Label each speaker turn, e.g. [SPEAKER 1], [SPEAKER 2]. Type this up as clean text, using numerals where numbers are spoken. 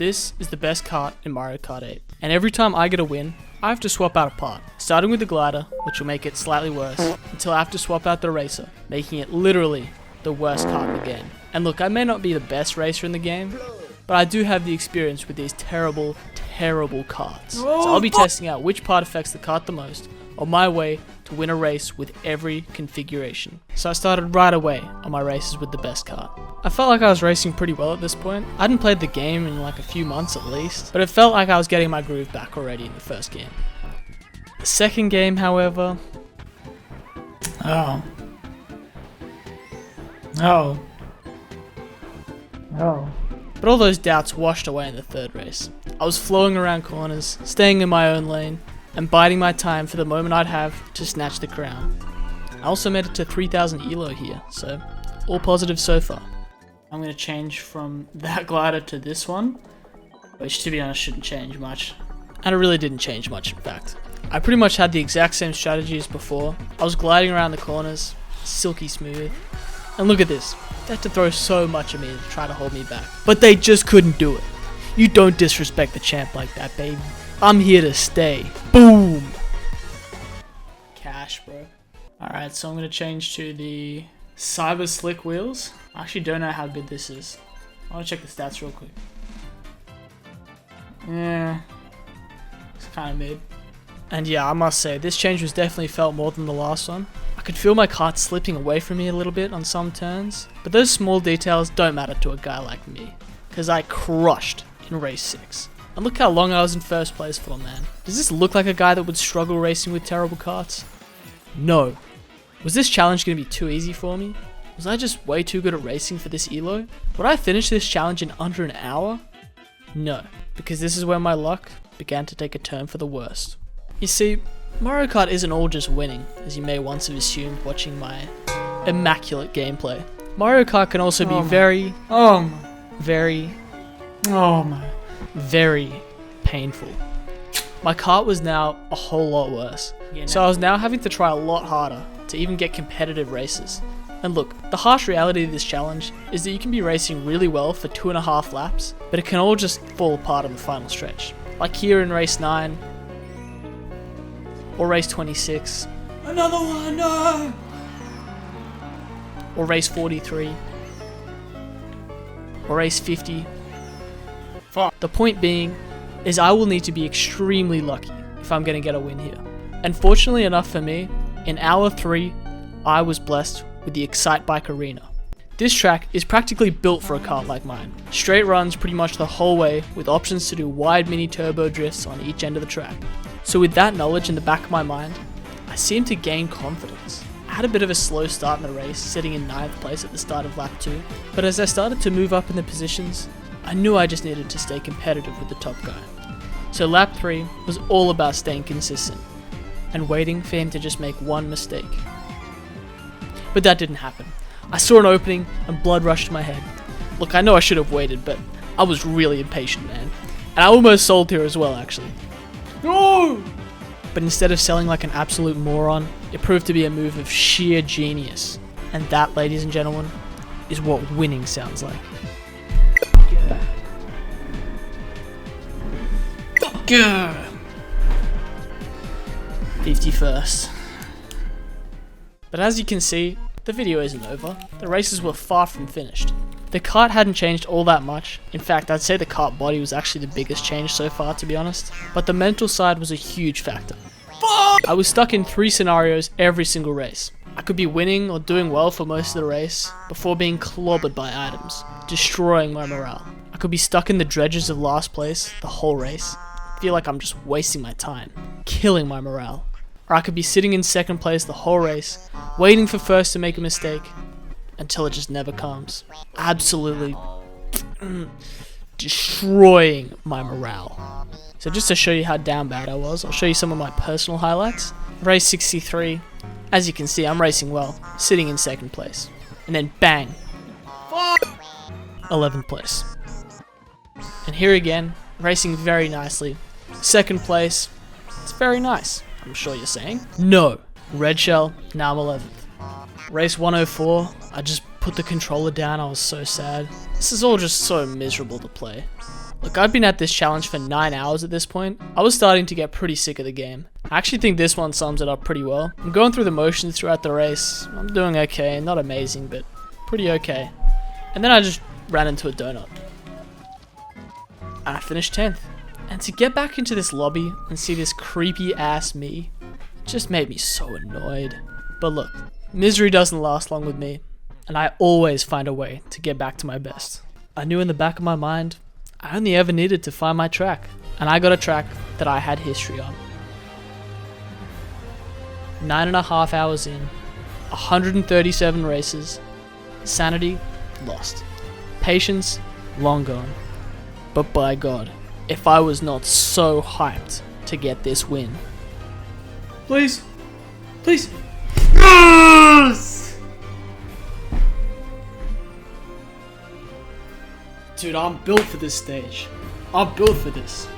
[SPEAKER 1] This is the best kart in Mario Kart 8, and every time I get a win, I have to swap out a part, starting with the glider, which will make it slightly worse, until I have to swap out the racer, making it literally the worst kart in the game. And look, I may not be the best racer in the game, but I do have the experience with these terrible, terrible karts. So I'll be testing out which part affects the kart the most, on my way to win a race with every configuration. So I started right away on my races with the best kart. I felt like I was racing pretty well at this point. I hadn't played the game in like a few months at least, but it felt like I was getting my groove back already in the first game. The second game, however... Oh. But all those doubts washed away in the third race. I was flowing around corners, staying in my own lane, and biding my time for the moment I'd have to snatch the crown. I also made it to 3000 elo here, so all positive so far. I'm going to change from that glider to this one, which to be honest shouldn't change much. And it really didn't change much in fact. I pretty much had the exact same strategy as before. I was gliding around the corners, silky smooth. And look at this, they had to throw so much at me to try to hold me back. But they just couldn't do it. You don't disrespect the champ like that, baby. I'm here to stay. Boom! Cash, bro. Alright, so I'm going to change to the Cyber Slick wheels. I actually don't know how good this is. I want to check the stats real quick. Yeah, it's kind of mid. And yeah, I must say, this change was definitely felt more than the last one. I could feel my kart slipping away from me a little bit on some turns, but those small details don't matter to a guy like me, because I crushed in race 6. And look how long I was in first place for, man. Does this look like a guy that would struggle racing with terrible karts? No. Was this challenge going to be too easy for me? Was I just way too good at racing for this elo? Would I finish this challenge in under an hour? No, because this is where my luck began to take a turn for the worst. You see, Mario Kart isn't all just winning, as you may once have assumed watching my immaculate gameplay. Mario Kart can also be very painful. My kart was now a whole lot worse, so I was now having to try a lot harder to even get competitive races. And look, the harsh reality of this challenge is that you can be racing really well for 2.5 laps, but it can all just fall apart on the final stretch. Like here in race 9, or race 26. Another one, no! Or race 43. Or race 50. Fuck. The point being, is I will need to be extremely lucky if I'm going to get a win here. And fortunately enough for me, in hour 3, I was blessed with the Excite Bike Arena. This track is practically built for a kart like mine. Straight runs pretty much the whole way, with options to do wide mini turbo drifts on each end of the track. So with that knowledge in the back of my mind, I seemed to gain confidence. I had a bit of a slow start in the race, sitting in 9th place at the start of lap 2, but as I started to move up in the positions, I knew I just needed to stay competitive with the top guy. So lap 3 was all about staying consistent, and waiting for him to just make one mistake. But that didn't happen. I saw an opening and blood rushed to my head. Look, I know I should have waited, but I was really impatient, man. And I almost sold here as well, actually. No! But instead of selling like an absolute moron, it proved to be a move of sheer genius. And that, ladies and gentlemen, is what winning sounds like. Yeah. 51st. But as you can see, the video isn't over. The races were far from finished. The kart hadn't changed all that much. In fact, I'd say the kart body was actually the biggest change so far, to be honest. But the mental side was a huge factor. I was stuck in 3 scenarios every single race. I could be winning or doing well for most of the race before being clobbered by items, destroying my morale. I could be stuck in the dredges of last place the whole race, feel like I'm just wasting my time, killing my morale. Or I could be sitting in 2nd place the whole race, waiting for first to make a mistake, until it just never comes. Absolutely destroying my morale. So just to show you how down bad I was, I'll show you some of my personal highlights. Race 63, as you can see I'm racing well, sitting in 2nd place. And then bang, 11th place. And here again, racing very nicely. 2nd place, it's very nice, I'm sure you're saying. No, red shell, now I'm 11th. Race 104, I just put the controller down, I was so sad. This is all just so miserable to play. Look, I've been at this challenge for 9 hours at this point. I was starting to get pretty sick of the game. I actually think this one sums it up pretty well. I'm going through the motions throughout the race. I'm doing okay, not amazing, but pretty okay. And then I just ran into a donut. And I finished 10th. And to get back into this lobby and see this creepy ass me, just made me so annoyed. But look, misery doesn't last long with me, and I always find a way to get back to my best. I knew in the back of my mind, I only ever needed to find my track, and I got a track that I had history on. 9.5 hours in, 137 races, sanity lost, patience long gone. But by God, if I was not so hyped to get this win. Please, please. Yes! Dude, I'm built for this stage. I'm built for this.